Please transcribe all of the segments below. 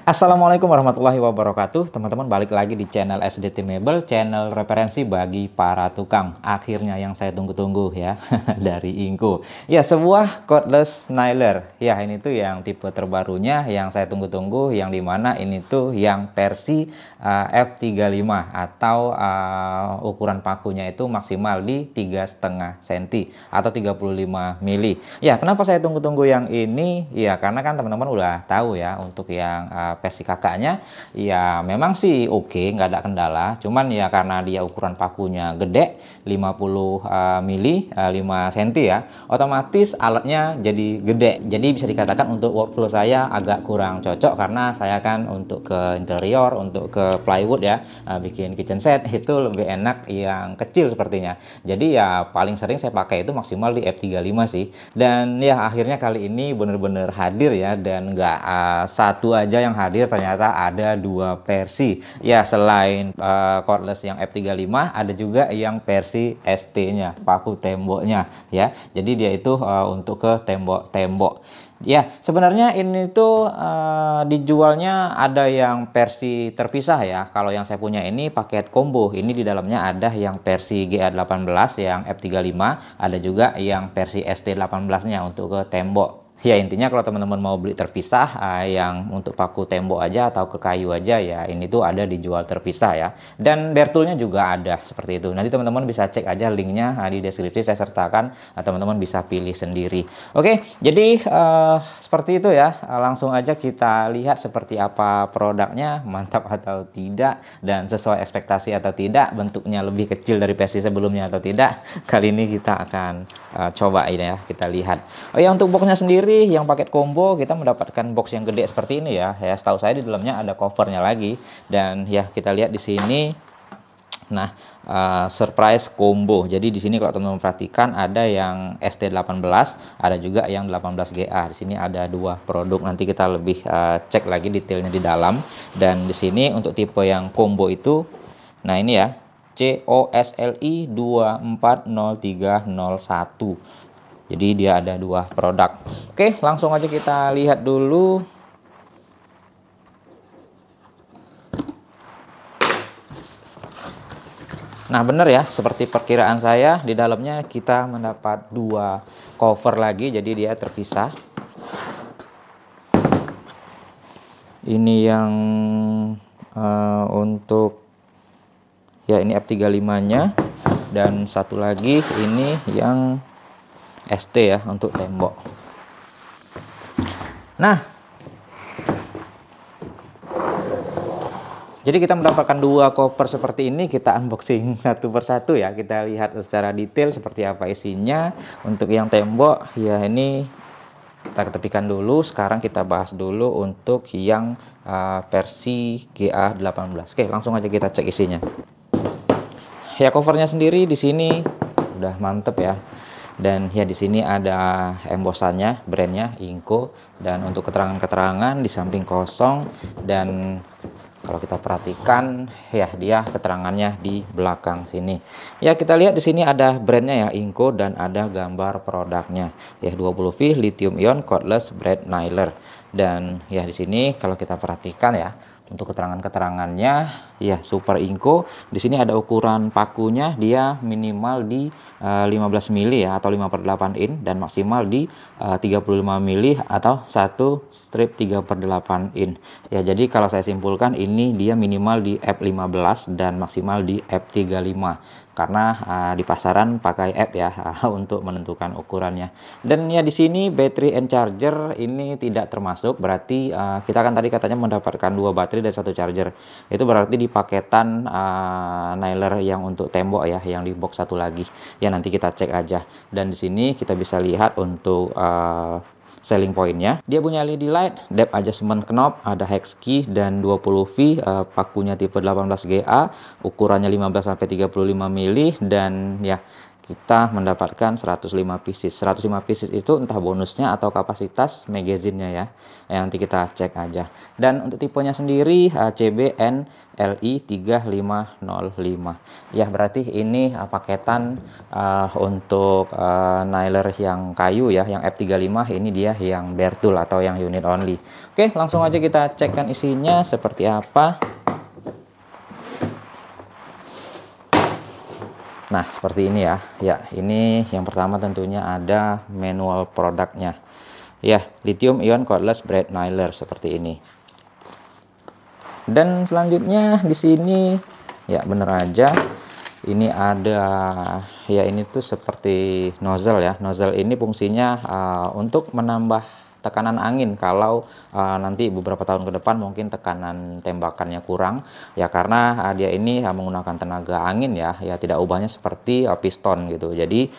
Assalamualaikum warahmatullahi wabarakatuh. Teman-teman, balik lagi di channel SDT Mebel, channel referensi bagi para tukang. Akhirnya yang saya tunggu-tunggu ya, dari Ingko. Ya, sebuah cordless nailer. Ya, ini tuh yang tipe terbarunya yang saya tunggu-tunggu, yang dimana ini tuh yang versi F35 atau ukuran pakunya itu maksimal di 3,5 cm atau 35 mili. Ya, kenapa saya tunggu-tunggu yang ini? Ya, karena kan teman-teman udah tahu ya, untuk yang versi kakaknya ya memang sih oke, nggak ada kendala, cuman ya karena dia ukuran pakunya gede 50 mili 5 cm ya, otomatis alatnya jadi gede, jadi bisa dikatakan untuk workflow saya agak kurang cocok, karena saya kan untuk ke interior, untuk ke plywood ya, bikin kitchen set itu lebih enak yang kecil sepertinya. Jadi ya paling sering saya pakai itu maksimal di F35 sih. Dan ya akhirnya kali ini bener-bener hadir ya, dan nggak satu aja yang hadir, ternyata ada dua versi ya. Selain cordless yang F35, ada juga yang versi ST-nya, paku temboknya ya. Jadi dia itu untuk ke tembok-tembok ya. Sebenarnya ini tuh dijualnya ada yang versi terpisah ya. Kalau yang saya punya ini paket combo, ini di dalamnya ada yang versi GA18 yang F35, ada juga yang versi ST18-nya untuk ke tembok. Ya, intinya kalau teman-teman mau beli terpisah yang untuk paku tembok aja atau ke kayu aja ya, ini tuh ada dijual terpisah ya. Dan bertulnya juga ada seperti itu. Nanti teman-teman bisa cek aja linknya di deskripsi, saya sertakan, teman-teman bisa pilih sendiri. Oke, jadi seperti itu ya. Langsung aja kita lihat seperti apa produknya, mantap atau tidak, dan sesuai ekspektasi atau tidak, bentuknya lebih kecil dari versi sebelumnya atau tidak. Kali ini kita akan coba ini ya, kita lihat. Oh ya, untuk boxnya sendiri yang paket combo kita mendapatkan box yang gede seperti ini ya. Ya, setahu saya di dalamnya ada covernya lagi, dan ya kita lihat di sini. Nah, surprise combo. Jadi di sini kalau teman-teman perhatikan ada yang ST18, ada juga yang 18GA. Di sini ada dua produk. Nanti kita lebih cek lagi detailnya di dalam. Dan di sini untuk tipe yang combo itu, nah ini ya, COSLI 240301. Jadi dia ada dua produk. Oke, langsung aja kita lihat dulu. Nah, bener ya, seperti perkiraan saya, di dalamnya kita mendapat dua cover lagi, jadi dia terpisah. Ini yang untuk ya, ini F35-nya, dan satu lagi ini yang ST ya, untuk tembok. Nah, jadi kita mendapatkan dua koper seperti ini. Kita unboxing satu persatu ya, kita lihat secara detail seperti apa isinya. Untuk yang tembok ya, ini kita ketepikan dulu. Sekarang kita bahas dulu untuk yang versi GA18. Oke, langsung aja kita cek isinya. Ya, covernya sendiri di sini udah mantep ya. Dan ya di sini ada embosannya, brandnya Ingko, dan untuk keterangan-keterangan di samping kosong. Dan kalau kita perhatikan ya, dia keterangannya di belakang sini. Ya, kita lihat di sini ada brandnya ya, Ingko, dan ada gambar produknya ya, 20V lithium ion cordless braid nailer. Dan ya di sini kalau kita perhatikan ya, untuk keterangan-keterangannya ya, Super Ingko. Di sini ada ukuran pakunya, dia minimal di 15 mili ya, atau 5/8 in, dan maksimal di 35 mili atau satu strip 3/8 in. Ya, jadi kalau saya simpulkan ini dia minimal di F15 dan maksimal di F35. Karena di pasaran pakai app ya untuk menentukan ukurannya. Dan ya di sini battery and charger ini tidak termasuk, berarti kita kan tadi katanya mendapatkan dua baterai dan satu charger. Itu berarti di paketan nailer yang untuk tembok ya, yang di box satu lagi. Ya, nanti kita cek aja. Dan di sini kita bisa lihat untuk selling pointnya, dia punya LED light, depth adjustment knob, ada hex key, dan 20V, pakunya tipe 18GA, ukurannya 15-35 mili. Dan ya kita mendapatkan 105 pieces. 105 pieces itu entah bonusnya atau kapasitas magazinnya ya. Nanti kita cek aja. Dan untuk tipenya sendiri CBN LI 3505. Ya, berarti ini paketan untuk nailer yang kayu ya, yang F35. Ini dia yang bare tool atau yang unit only. Oke, langsung aja kita cekkan isinya seperti apa. Nah, seperti ini ya. Ya, ini yang pertama tentunya ada manual produknya. Ya, lithium ion cordless braid nailer seperti ini. Dan selanjutnya di sini ya bener aja. Ini ada ya, ini tuh seperti nozzle ya. Nozzle ini fungsinya untuk menambah tekanan angin kalau nanti beberapa tahun ke depan mungkin tekanan tembakannya kurang ya, karena dia ini menggunakan tenaga angin ya, tidak ubahnya seperti piston gitu. Jadi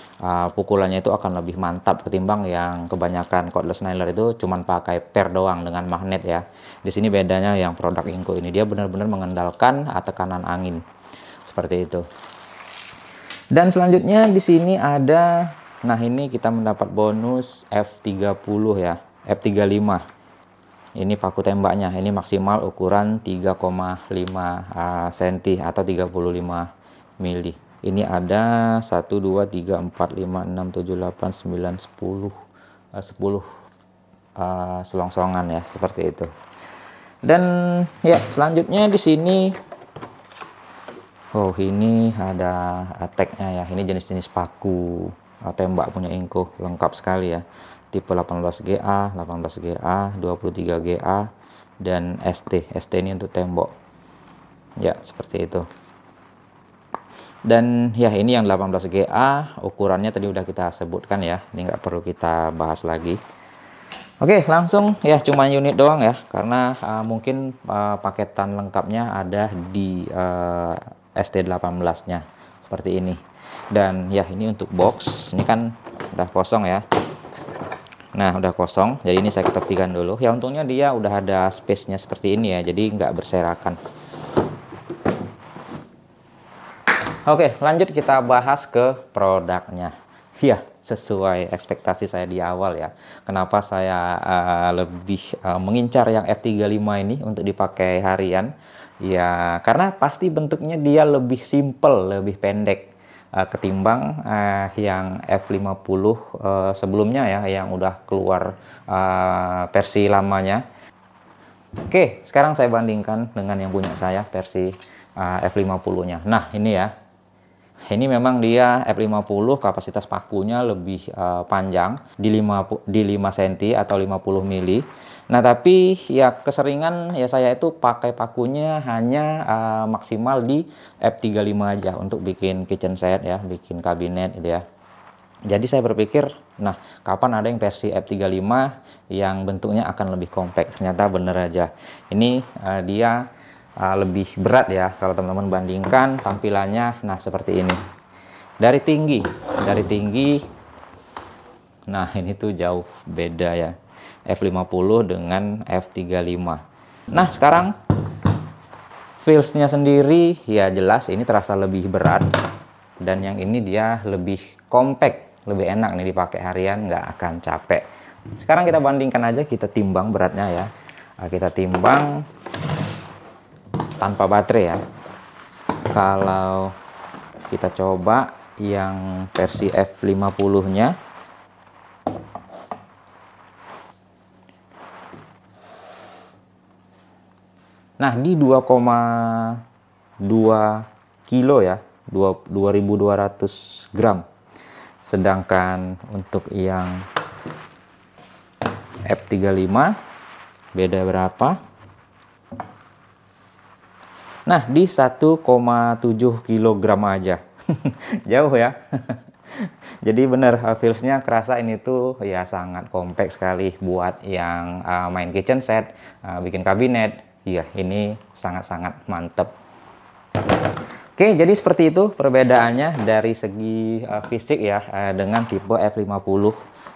pukulannya itu akan lebih mantap ketimbang yang kebanyakan cordless nailer itu cuman pakai per doang dengan magnet ya. Di sini bedanya yang produk Inco ini dia benar-benar mengandalkan tekanan angin seperti itu. Dan selanjutnya di sini ada, nah ini kita mendapat bonus F30 ya. F35 ini paku tembaknya, ini maksimal ukuran 3,5 cm atau 35 mili. Ini ada 1 2 3 4 5 6 7 8 9 10 selongsongan ya, seperti itu. Dan ya selanjutnya di sini ini ada tagnya ya. Ini jenis-jenis paku tembak punya Inco, lengkap sekali ya. Tipe 18GA, 18GA, 23GA, dan ST. ST ini untuk tembok. Ya, seperti itu. Dan ya ini yang 18GA, ukurannya tadi udah kita sebutkan ya. Ini nggak perlu kita bahas lagi. Oke, langsung ya, cuma unit doang ya. Karena mungkin paketan lengkapnya ada di ST18-nya. Seperti ini. Dan ya ini untuk box. Ini kan udah kosong ya. Nah, udah kosong, jadi ini saya ketepikan dulu. Ya untungnya dia udah ada space-nya seperti ini ya, jadi nggak berserakan. Oke, lanjut kita bahas ke produknya. Ya, sesuai ekspektasi saya di awal ya. Kenapa saya lebih mengincar yang F35 ini untuk dipakai harian? Ya, karena pasti bentuknya dia lebih simple, lebih pendek ketimbang yang F50 sebelumnya ya, yang udah keluar versi lamanya. Oke, sekarang saya bandingkan dengan yang punya saya versi F50-nya. Nah, ini ya. Ini memang dia F50 kapasitas pakunya lebih panjang di 5 cm atau 50 mili. Nah, tapi ya keseringan ya saya itu pakai pakunya hanya maksimal di F35 aja untuk bikin kitchen set ya, bikin kabinet gitu ya. Jadi saya berpikir, nah kapan ada yang versi F35 yang bentuknya akan lebih compact. Ternyata bener aja. Ini dia lebih berat ya kalau teman-teman bandingkan tampilannya. Nah, seperti ini. Dari tinggi, nah ini tuh jauh beda ya. F50 dengan F35. Nah, sekarang feels-nya sendiri ya jelas ini terasa lebih berat, dan yang ini dia lebih compact, lebih enak nih dipakai harian, nggak akan capek. Sekarang kita bandingkan aja, kita timbang beratnya ya. Kita timbang tanpa baterai ya. Kalau kita coba yang versi F50-nya, nah di 2,2 kilo ya, 2200 gram. Sedangkan untuk yang F35 beda berapa? Nah, di 1,7 kilogram aja. Jauh ya. Jadi bener feels-nya kerasa ini tuh ya sangat compact sekali buat yang main kitchen set, bikin kabinet. Iya, ini sangat-sangat mantep. Oke, jadi seperti itu perbedaannya dari segi fisik ya dengan tipe F50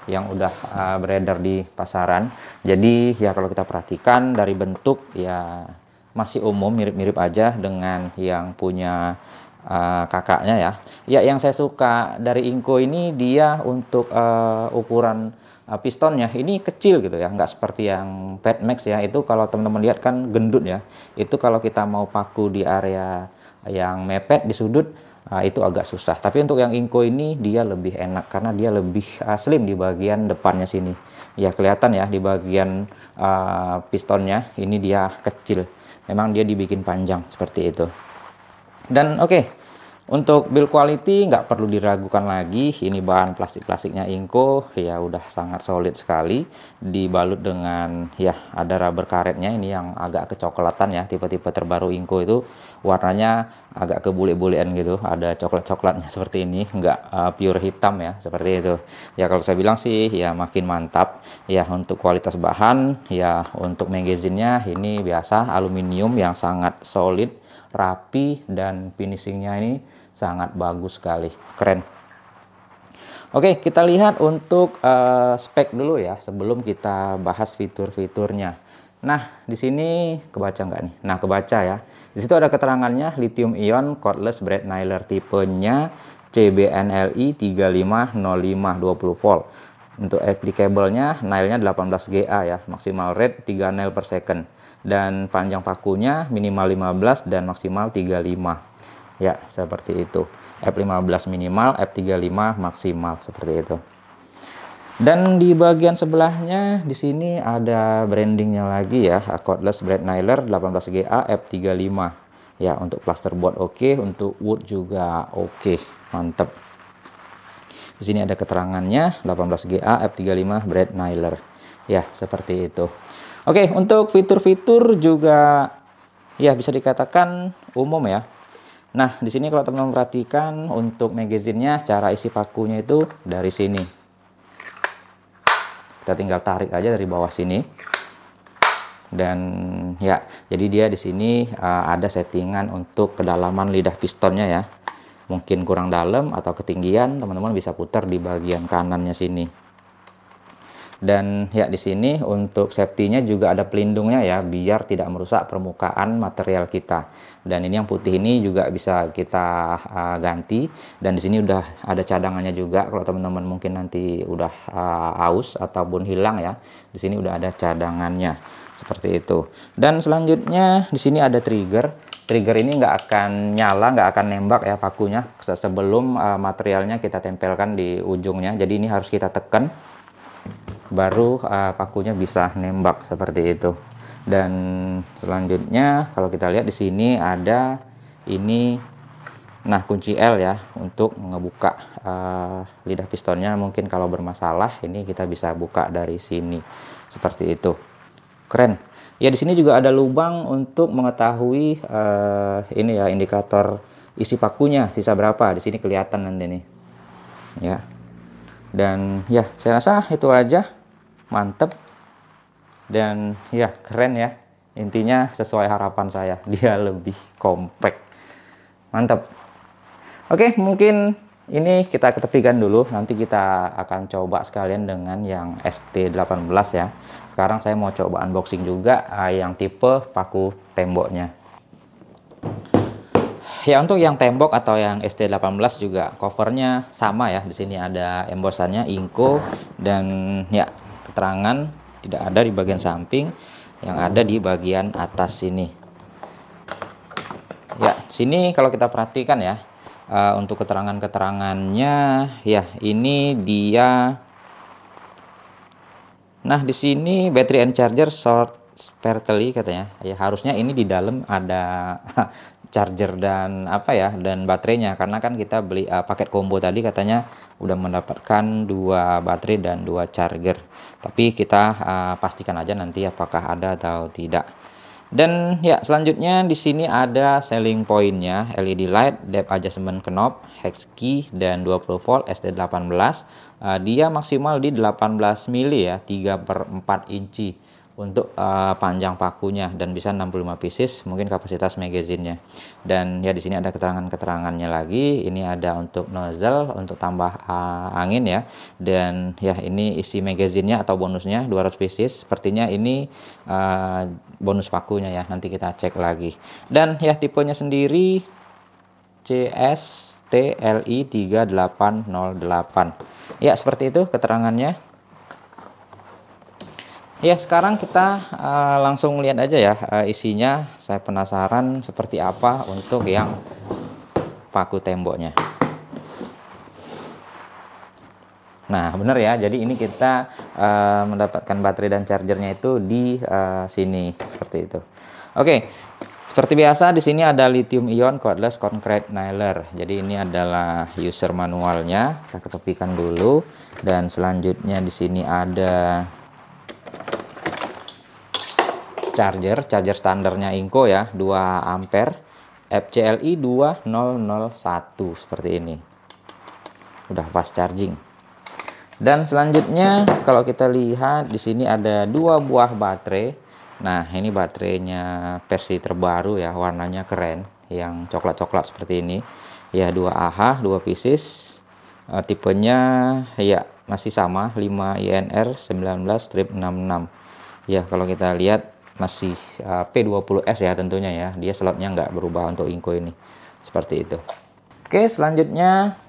yang udah beredar di pasaran. Jadi ya kalau kita perhatikan dari bentuk ya masih umum, mirip-mirip aja dengan yang punya kakaknya ya. Ya, yang saya suka dari Inco ini dia untuk ukuran pistonnya ini kecil gitu ya, nggak seperti yang Petmax ya. Itu kalau teman-teman lihat kan gendut ya. Itu kalau kita mau paku di area yang mepet di sudut, itu agak susah. Tapi untuk yang Inco ini dia lebih enak karena dia lebih slim di bagian depannya sini. Ya kelihatan ya di bagian pistonnya ini dia kecil. Memang dia dibikin panjang seperti itu. Dan oke, untuk build quality nggak perlu diragukan lagi, ini bahan plastiknya Inco ya udah sangat solid sekali, dibalut dengan ya ada rubber karetnya ini yang agak kecoklatan ya, tipe-tipe terbaru Inco itu warnanya agak kebule-bulean gitu, ada coklat-coklatnya seperti ini, nggak pure hitam ya seperti itu. Ya kalau saya bilang sih ya makin mantap ya untuk kualitas bahan ya, untuk magazinnya ini biasa aluminium yang sangat solid, rapi, dan finishingnya ini sangat bagus sekali, keren. Oke, kita lihat untuk spek dulu ya sebelum kita bahas fitur-fiturnya. Nah, di sini kebaca nggak nih? Nah, kebaca ya. Di situ ada keterangannya lithium ion cordless Brad Nailer, tipenya CBNLI 3505 20 volt. Untuk applicable-nya nailnya 18 GA ya, maksimal rate 3 nail per second. Dan panjang pakunya minimal 15 dan maksimal 35. Ya, seperti itu. F15 minimal, F35 maksimal seperti itu. Dan di bagian sebelahnya di sini ada brandingnya lagi ya, cordless Brad Nailer 18 GA F35. Ya, untuk plasterboard oke, untuk wood juga oke, mantep. Di sini ada keterangannya 18 GA F35 Brad Nailer. Ya, seperti itu. Oke, untuk fitur-fitur juga ya bisa dikatakan umum ya. Nah, di sini kalau teman-teman perhatikan untuk magazinnya, cara isi pakunya itu dari sini. Kita tinggal tarik aja dari bawah sini. Dan ya, jadi dia di sini ada settingan untuk kedalaman lidah pistonnya ya. Mungkin kurang dalam atau ketinggian, teman-teman bisa putar di bagian kanannya sini. Dan ya di sini untuk safety-nya juga ada pelindungnya ya, biar tidak merusak permukaan material kita. Dan ini yang putih ini juga bisa kita ganti. Dan di sini udah ada cadangannya juga kalau teman-teman mungkin nanti udah aus ataupun hilang ya. Di sini udah ada cadangannya seperti itu. Dan selanjutnya di sini ada trigger. Trigger ini nggak akan nyala, nggak akan nembak ya pakunya sebelum materialnya kita tempelkan di ujungnya. Jadi ini harus kita tekan, baru pakunya bisa nembak seperti itu. Dan selanjutnya kalau kita lihat di sini ada ini, nah kunci L ya untuk ngebuka lidah pistonnya. Mungkin kalau bermasalah ini kita bisa buka dari sini seperti itu. Keren. Ya di sini juga ada lubang untuk mengetahui ini ya indikator isi pakunya sisa berapa. Di sini kelihatan nanti nih. Ya. Dan ya saya rasa itu aja, mantep. Dan ya keren ya. Intinya sesuai harapan saya, dia lebih compact. Mantep. Oke, mungkin ini kita ketepikan dulu. Nanti kita akan coba sekalian dengan yang ST18 ya. Sekarang saya mau coba unboxing juga yang tipe paku temboknya. Ya untuk yang tembok atau yang ST18 juga covernya sama ya. Di sini ada embosannya Inco dan ya keterangan tidak ada di bagian samping, yang ada di bagian atas sini. Ya, sini kalau kita perhatikan ya, untuk keterangan-keterangannya ya ini dia. Nah, di sini battery and charger short spare-tally katanya. Ya, harusnya ini di dalam ada charger dan apa ya, dan baterainya, karena kan kita beli paket combo tadi katanya udah mendapatkan 2 baterai dan 2 charger. Tapi kita pastikan aja nanti apakah ada atau tidak. Dan ya selanjutnya di sini ada selling point-nya, LED light, depth adjustment knob, hex key, dan 20 volt ST18. Dia maksimal di 18 mili ya, 3/4 inci untuk panjang pakunya, dan bisa 65 pieces mungkin kapasitas magazinnya. Dan ya di sini ada keterangan-keterangannya lagi. Ini ada untuk nozzle untuk tambah angin ya, dan ya ini isi magazinnya atau bonusnya 200 pieces. Sepertinya ini bonus pakunya ya, nanti kita cek lagi. Dan ya tipenya sendiri CSTLI3808. Ya, seperti itu keterangannya. Ya, sekarang kita langsung lihat aja ya isinya. Saya penasaran seperti apa untuk yang paku temboknya. Nah, benar ya. Jadi ini kita mendapatkan baterai dan chargernya itu di sini seperti itu. Oke. Seperti biasa di sini ada lithium ion cordless concrete nailer. Jadi ini adalah user manualnya. Kita ketepikan dulu dan selanjutnya di sini ada charger standarnya Inco ya, 2 ampere, FCLI 2001 seperti ini. Udah fast charging. Dan selanjutnya kalau kita lihat di sini ada 2 buah baterai. Nah, ini baterainya versi terbaru ya, warnanya keren, yang coklat-coklat seperti ini. Ya, 2 Ah, 2 pieces. Tipenya ya masih sama, 5 INR 19-66. Ya, kalau kita lihat masih P20S ya tentunya ya. Dia slotnya nggak berubah untuk Inco ini. Seperti itu. Oke, selanjutnya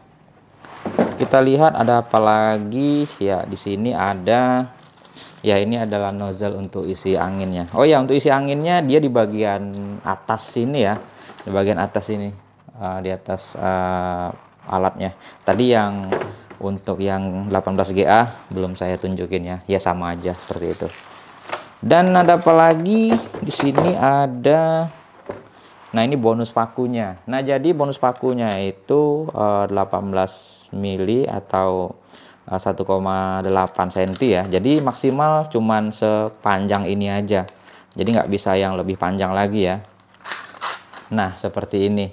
kita lihat ada apa lagi ya. Di sini ada ya, ini adalah nozzle untuk isi anginnya. Oh ya, untuk isi anginnya dia di bagian atas sini ya, di bagian atas ini, di atas alatnya. Tadi yang untuk yang 18GA belum saya tunjukin ya, ya sama aja seperti itu. Dan ada apa lagi di sini ada, nah ini bonus pakunya. Nah jadi bonus pakunya itu 18 mili atau 1,8 cm ya. Jadi maksimal cuman sepanjang ini aja. Jadi nggak bisa yang lebih panjang lagi ya. Nah seperti ini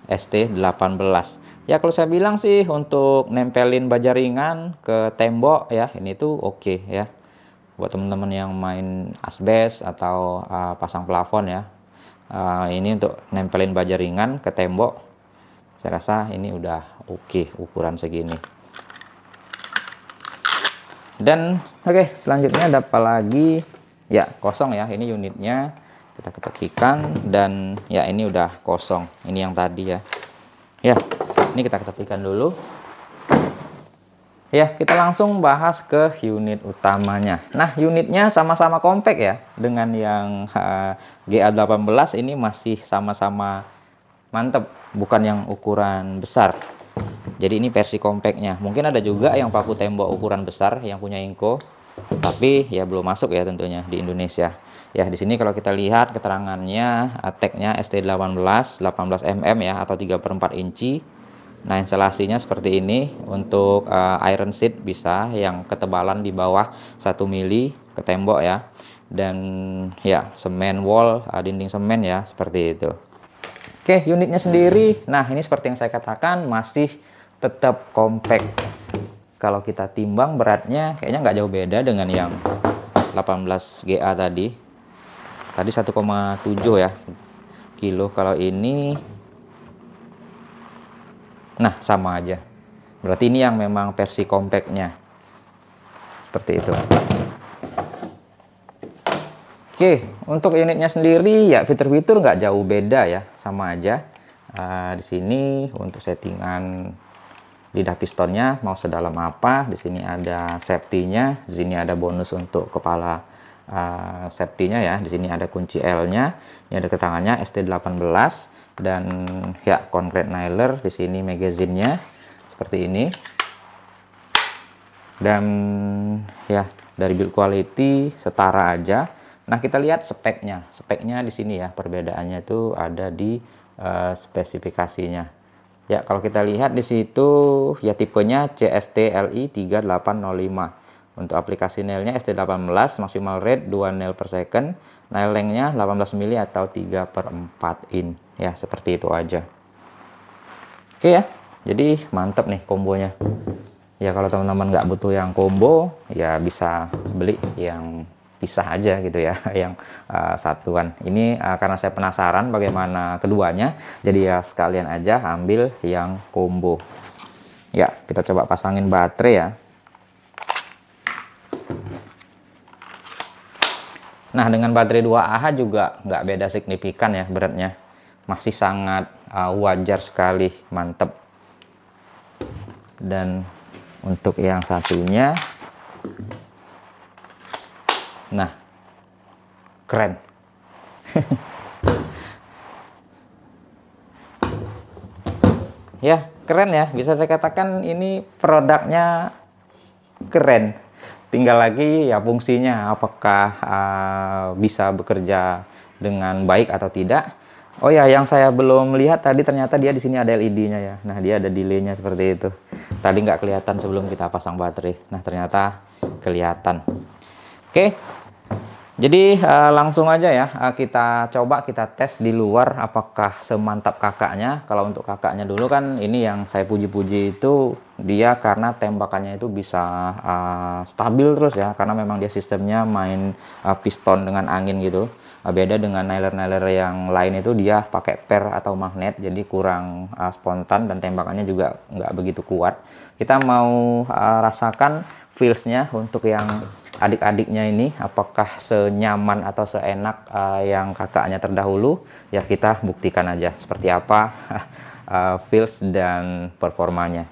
ST18. Ya kalau saya bilang sih untuk nempelin baja ringan ke tembok ya, ini tuh oke ya. Buat teman-teman yang main asbes atau pasang plafon ya. Ini untuk nempelin baja ringan ke tembok. Saya rasa ini udah oke ukuran segini. Dan oke, selanjutnya ada apa lagi ya, kosong ya, ini unitnya kita ketepikan dan ya ini udah kosong, ini yang tadi ya. Ya ini kita ketepikan dulu ya. Kita langsung bahas ke unit utamanya. Nah unitnya sama-sama compact ya, dengan yang GA18 ini masih sama-sama mantep, bukan yang ukuran besar. Jadi ini versi compactnya. Mungkin ada juga yang paku tembok ukuran besar yang punya Inco, tapi ya belum masuk ya tentunya di Indonesia. Ya di sini kalau kita lihat keterangannya, tagnya ST18 18 mm ya, atau 3/4 inci. Nah instalasinya seperti ini. Untuk iron sheet bisa yang ketebalan di bawah 1 mili ke tembok ya. Dan ya semen wall, dinding semen ya, seperti itu. Oke, unitnya sendiri, nah ini seperti yang saya katakan masih tetap compact. Kalau kita timbang beratnya kayaknya nggak jauh beda dengan yang 18GA tadi. Tadi 1,7 ya kilo. Kalau ini, nah sama aja. Berarti ini yang memang versi compactnya. Seperti itu. Oke, untuk unitnya sendiri ya fitur-fitur nggak jauh beda ya, sama aja. Di sini untuk settingan lidah pistonnya mau sedalam apa. Di sini ada safety-nya, di sini ada bonus untuk kepala safety-nya ya. Di sini ada kunci L-nya, ini ada ketangannya ST18 dan ya concrete nailer. Di sini magazine-nya seperti ini. Dan ya dari build quality setara aja. Nah kita lihat speknya. Speknya di sini ya, perbedaannya itu ada di spesifikasinya. Ya kalau kita lihat di situ ya tipenya CSTLI3805. Untuk aplikasi nailnya ST18, maksimal rate 2 nail per second. Nail length-nya 18 mili atau 3/4 in. Ya seperti itu aja. Oke ya, jadi mantep nih kombonya. Ya kalau teman-teman nggak butuh yang combo, ya bisa beli yang pisah aja gitu ya, yang satuan. Ini karena saya penasaran bagaimana keduanya, jadi ya sekalian aja ambil yang combo. Ya kita coba pasangin baterai ya. Nah dengan baterai 2Ah juga nggak beda signifikan ya beratnya. masih sangat wajar sekali, mantep. Dan untuk yang satunya, nah, keren. Ya, keren ya. Bisa saya katakan ini produknya keren. Tinggal lagi ya fungsinya, apakah bisa bekerja dengan baik atau tidak. Oh ya, yang saya belum lihat tadi ternyata dia di sini ada LED-nya ya. Nah, dia ada delay-nya seperti itu. Tadi nggak kelihatan sebelum kita pasang baterai. Nah, ternyata kelihatan. Oke. Jadi langsung aja ya, kita coba kita tes di luar apakah semantap kakaknya. Kalau untuk kakaknya dulu kan ini yang saya puji-puji itu dia karena tembakannya itu bisa stabil terus ya, karena memang dia sistemnya main piston dengan angin gitu. Beda dengan nailer-nailer yang lain itu dia pakai per atau magnet, jadi kurang spontan dan tembakannya juga nggak begitu kuat. Kita mau rasakan feelsnya untuk yang adik-adiknya ini, apakah senyaman atau seenak yang kakaknya terdahulu. Ya, kita buktikan aja seperti apa feels dan performanya.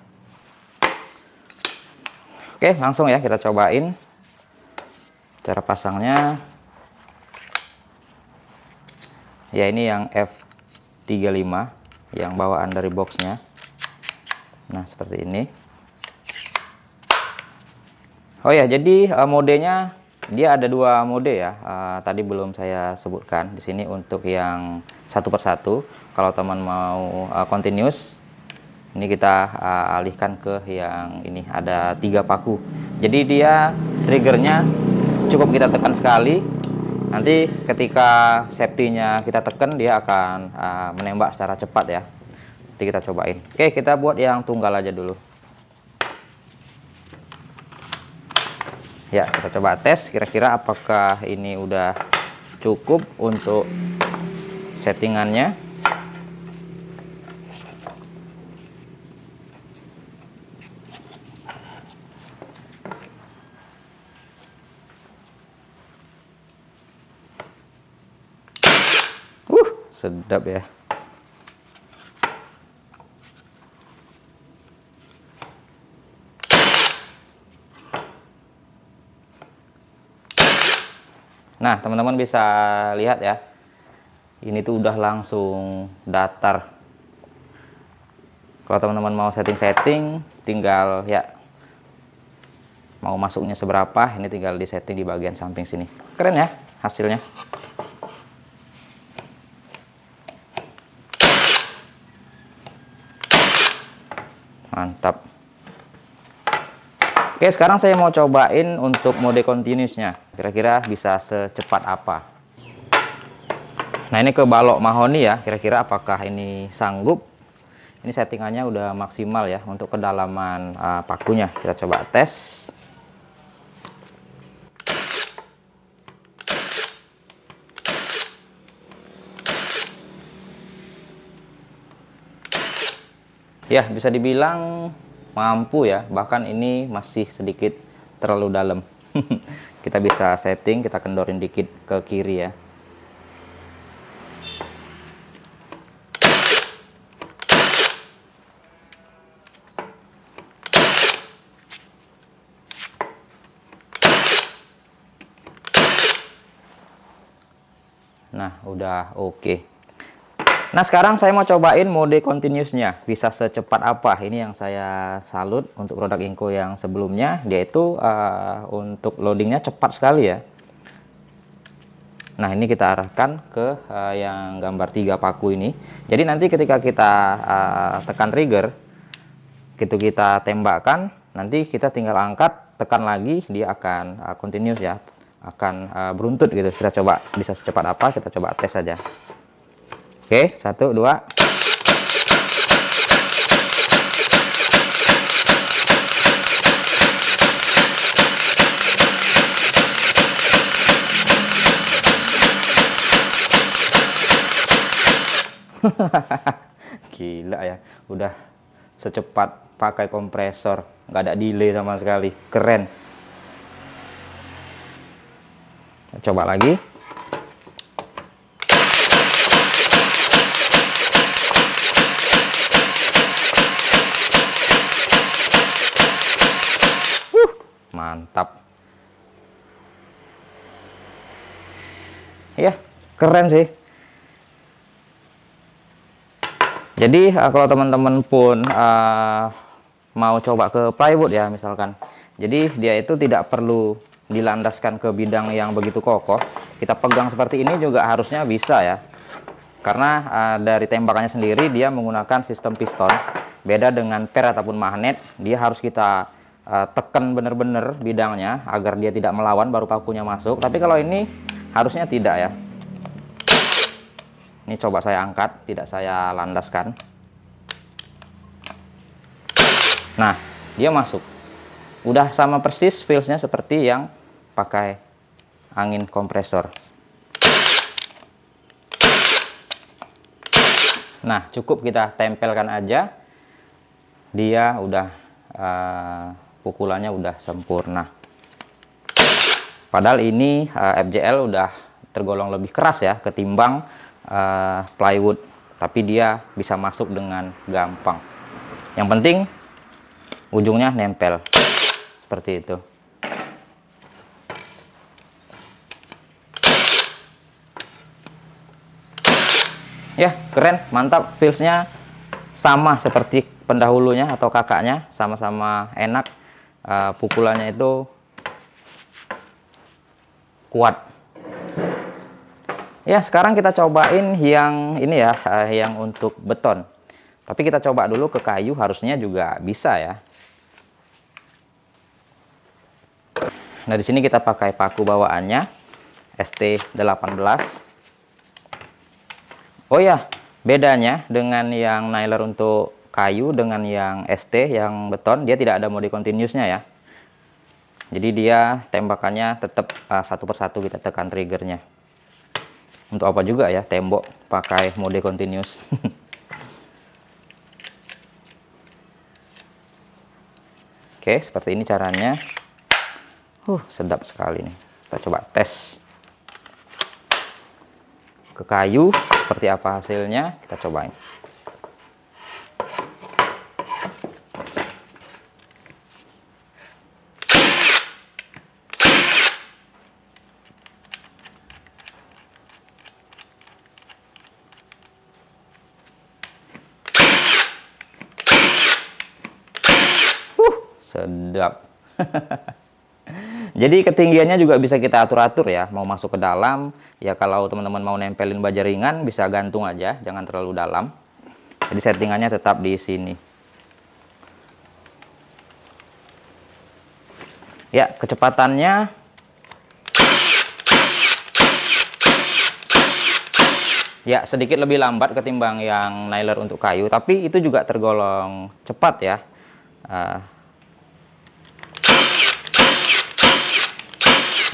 Oke, langsung ya kita cobain cara pasangnya. Ya, ini yang F35 yang bawaan dari boxnya. Nah, seperti ini. Oh ya, jadi modenya dia ada dua mode ya. Tadi belum saya sebutkan di sini untuk yang satu persatu. Kalau teman mau continuous, ini kita alihkan ke yang ini, ada 3 paku. Jadi dia triggernya cukup kita tekan sekali. Nanti ketika safety-nya kita tekan, dia akan menembak secara cepat ya. Nanti kita cobain. Oke, kita buat yang tunggal aja dulu. Ya, kita coba tes kira-kira apakah ini udah cukup untuk settingannya. Sedap ya. Nah, teman-teman bisa lihat ya, ini tuh udah langsung datar. Kalau teman-teman mau setting-setting, tinggal ya mau masuknya seberapa, ini tinggal disetting di bagian samping sini. Keren ya hasilnya. Mantap. Oke, sekarang saya mau cobain untuk mode continuousnya. Kira-kira bisa secepat apa. Nah, ini ke balok mahoni ya. Kira-kira apakah ini sanggup? Ini settingannya udah maksimal ya untuk kedalaman pakunya. Kita coba tes. Ya, bisa dibilang mampu ya, bahkan ini masih sedikit terlalu dalam. Kita bisa setting, kita kendorin dikit ke kiri ya. Nah, udah oke. Nah, sekarang saya mau cobain mode continuousnya. Bisa secepat apa? Ini yang saya salut untuk produk Inco yang sebelumnya. Dia itu untuk loadingnya cepat sekali ya. Nah, ini kita arahkan ke yang gambar 3 paku ini. Jadi nanti ketika kita tekan trigger, gitu kita tembakkan, nanti kita tinggal angkat, tekan lagi, dia akan continuous ya. Akan beruntut gitu. Kita coba bisa secepat apa, kita coba tes saja. Oke, 1, 2. Gila ya, udah secepat pakai kompresor, nggak ada delay sama sekali, keren. Coba lagi. keren sih. Jadi kalau teman-teman pun mau coba ke plywood ya misalkan, jadi dia itu tidak perlu dilandaskan ke bidang yang begitu kokoh. Kita pegang seperti ini juga harusnya bisa ya, karena dari tembakannya sendiri dia menggunakan sistem piston. Beda dengan per ataupun magnet, dia harus kita tekan bener-bener bidangnya agar dia tidak melawan baru pakunya masuk. Tapi kalau ini harusnya tidak ya. Ini coba saya angkat, tidak saya landaskan. Nah, dia masuk. Udah sama persis feelsnya seperti yang pakai angin kompresor. Nah, cukup kita tempelkan aja. Dia udah pukulannya udah sempurna. Padahal ini FJL udah tergolong lebih keras ya ketimbang plywood, tapi dia bisa masuk dengan gampang. Yang penting ujungnya nempel seperti itu. Ya, keren, mantap, feelsnya sama seperti pendahulunya atau kakaknya, sama-sama enak. Pukulannya itu kuat. Ya, sekarang kita cobain yang ini ya, yang untuk beton. Tapi kita coba dulu ke kayu, harusnya juga bisa ya. Nah, di sini kita pakai paku bawaannya ST18. Oh ya, bedanya dengan yang nailer untuk kayu dengan yang ST yang beton, dia tidak ada mode continuousnya ya. Jadi dia tembakannya tetap satu persatu kita tekan triggernya. Untuk apa juga ya tembok pakai mode continuous. Oke, seperti ini caranya. Sedap sekali nih. Kita coba tes ke kayu seperti apa hasilnya, kita cobain. Sedap. Jadi ketinggiannya juga bisa kita atur-atur ya, mau masuk ke dalam ya. Kalau teman-teman mau nempelin baja ringan bisa gantung aja, jangan terlalu dalam. Jadi settingannya tetap di sini ya. Kecepatannya ya sedikit lebih lambat ketimbang yang nailer untuk kayu, tapi itu juga tergolong cepat ya.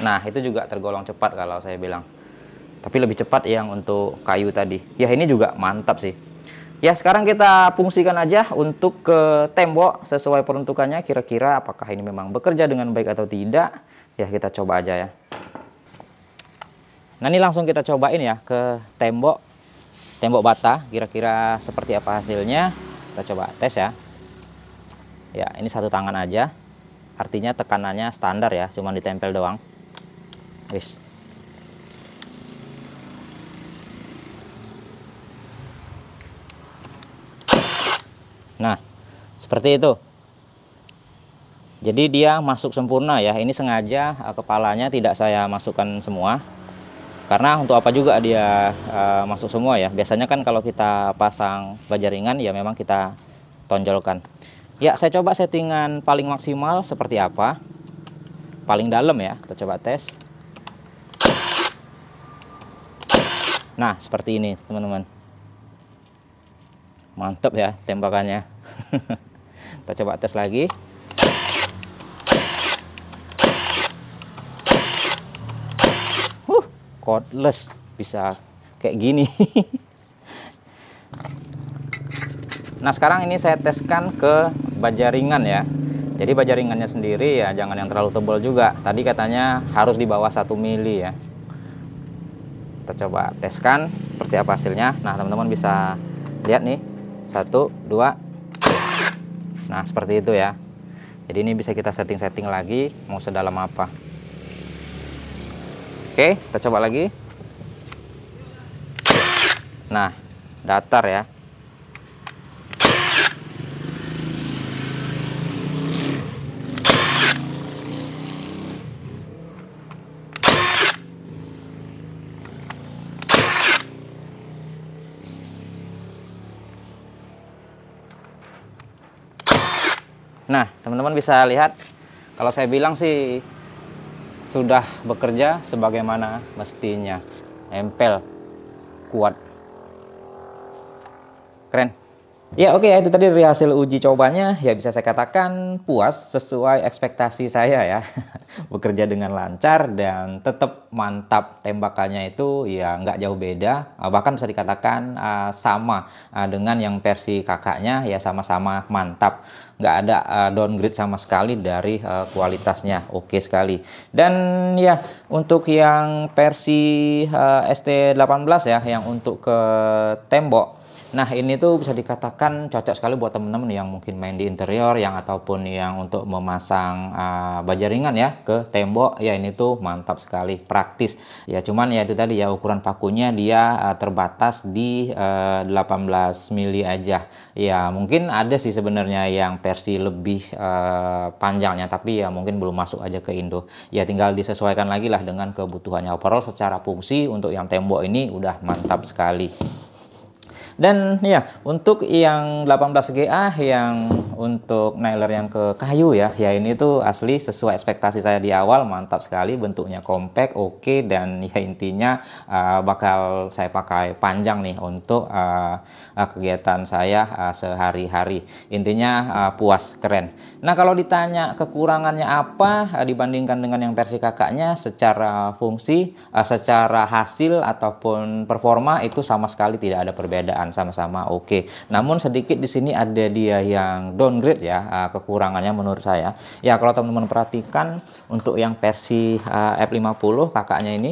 Nah, itu juga tergolong cepat kalau saya bilang. Tapi lebih cepat yang untuk kayu tadi. Ya, ini juga mantap sih. Ya, sekarang kita fungsikan aja untuk ke tembok sesuai peruntukannya. Kira-kira apakah ini memang bekerja dengan baik atau tidak. Ya, kita coba aja ya. Nah, ini langsung kita cobain ya ke tembok bata. Kira-kira seperti apa hasilnya. Kita coba tes ya. Ya, ini satu tangan aja. Artinya tekanannya standar ya, cuma ditempel doang. Wis. Nah, seperti itu. Jadi dia masuk sempurna ya. Ini sengaja kepalanya tidak saya masukkan semua. Karena untuk apa juga dia masuk semua ya. Biasanya kan kalau kita pasang baja ringan ya memang kita tonjolkan. Ya, saya coba settingan paling maksimal seperti apa. Paling dalam ya, kita coba tes. Nah, seperti ini teman-teman. Mantap ya tembakannya. Kita coba tes lagi. Cordless bisa kayak gini. Nah, sekarang ini saya teskan ke baja ringan ya. Jadi baja ringannya sendiri ya jangan yang terlalu tebal juga. Tadi katanya harus di bawah 1 mili ya. Kita coba teskan seperti apa hasilnya. Nah, teman-teman bisa lihat nih. 1, 2. Nah, seperti itu ya. Jadi ini bisa kita setting-setting lagi mau sedalam apa. Oke, kita coba lagi. Nah, datar ya. Nah, teman-teman bisa lihat, kalau saya bilang sih sudah bekerja sebagaimana mestinya. Nempel, kuat, keren. Ya oke, itu tadi dari hasil uji cobanya. Ya bisa saya katakan puas sesuai ekspektasi saya ya. Bekerja dengan lancar dan tetap mantap. Tembakannya itu ya nggak jauh beda. Bahkan bisa dikatakan sama dengan yang versi kakaknya, ya sama-sama mantap. Nggak ada downgrade sama sekali dari kualitasnya. Oke sekali. Dan ya untuk yang versi ST18 ya, yang untuk ke tembok. Nah, ini tuh bisa dikatakan cocok sekali buat temen-temen yang mungkin main di interior, yang ataupun yang untuk memasang baja ringan ya ke tembok. Ya ini tuh mantap sekali, praktis. Ya cuman ya itu tadi ya, ukuran pakunya dia terbatas di 18 mili aja. Ya mungkin ada sih sebenarnya yang versi lebih panjangnya, tapi ya mungkin belum masuk aja ke Indo. Ya tinggal disesuaikan lagi lah dengan kebutuhannya. Overall secara fungsi untuk yang tembok ini udah mantap sekali. Dan ya untuk yang 18GA yang untuk nailer yang ke kayu ya, ya ini tuh asli sesuai ekspektasi saya di awal, mantap sekali, bentuknya compact, oke, dan ya intinya bakal saya pakai panjang nih untuk kegiatan saya sehari-hari. Intinya puas, keren. Nah kalau ditanya kekurangannya apa dibandingkan dengan yang versi kakaknya, secara fungsi, secara hasil ataupun performa itu sama sekali tidak ada perbedaan, sama-sama oke. Namun sedikit di sini ada dia yang downgrade ya, kekurangannya menurut saya. Ya kalau teman-teman perhatikan untuk yang versi F50 kakaknya ini,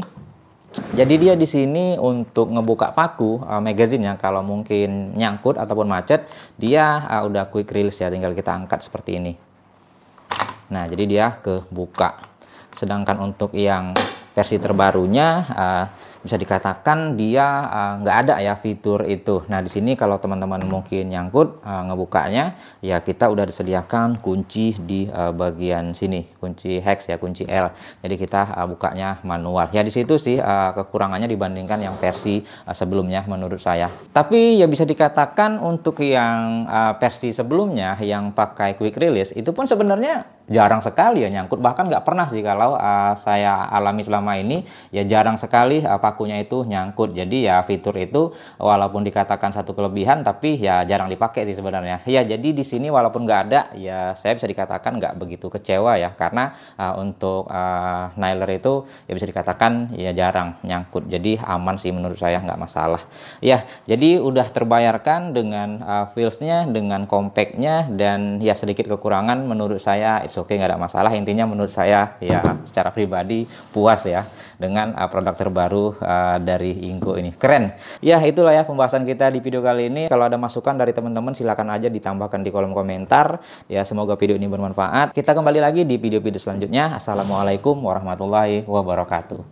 jadi dia di sini untuk ngebuka paku magazinnya kalau mungkin nyangkut ataupun macet, dia udah quick release ya, tinggal kita angkat seperti ini. Nah, jadi dia kebuka. Sedangkan untuk yang versi terbarunya bisa dikatakan dia nggak ada ya fitur itu. Nah di sini kalau teman-teman mungkin nyangkut ngebukanya, ya kita udah disediakan kunci di bagian sini, kunci hex ya, kunci L. Jadi kita bukanya manual. Ya di situ sih kekurangannya dibandingkan yang versi sebelumnya menurut saya. Tapi ya bisa dikatakan untuk yang versi sebelumnya yang pakai quick release itu pun sebenarnya jarang sekali ya nyangkut, bahkan nggak pernah sih kalau saya alami selama ini, ya jarang sekali pakunya itu nyangkut. Jadi ya fitur itu walaupun dikatakan satu kelebihan, tapi ya jarang dipakai sih sebenarnya. Ya jadi di sini walaupun nggak ada, ya saya bisa dikatakan nggak begitu kecewa ya, karena untuk nailer itu ya bisa dikatakan ya jarang nyangkut. Jadi aman sih menurut saya, nggak masalah. Ya jadi udah terbayarkan dengan feelsnya, dengan compactnya, dan ya sedikit kekurangan menurut saya oke, nggak ada masalah. Intinya menurut saya ya secara pribadi puas ya dengan produk terbaru dari Ingko ini. Keren. Ya itulah ya pembahasan kita di video kali ini. Kalau ada masukan dari teman-teman silakan aja ditambahkan di kolom komentar. Ya semoga video ini bermanfaat. Kita kembali lagi di video-video selanjutnya. Assalamualaikum warahmatullahi wabarakatuh.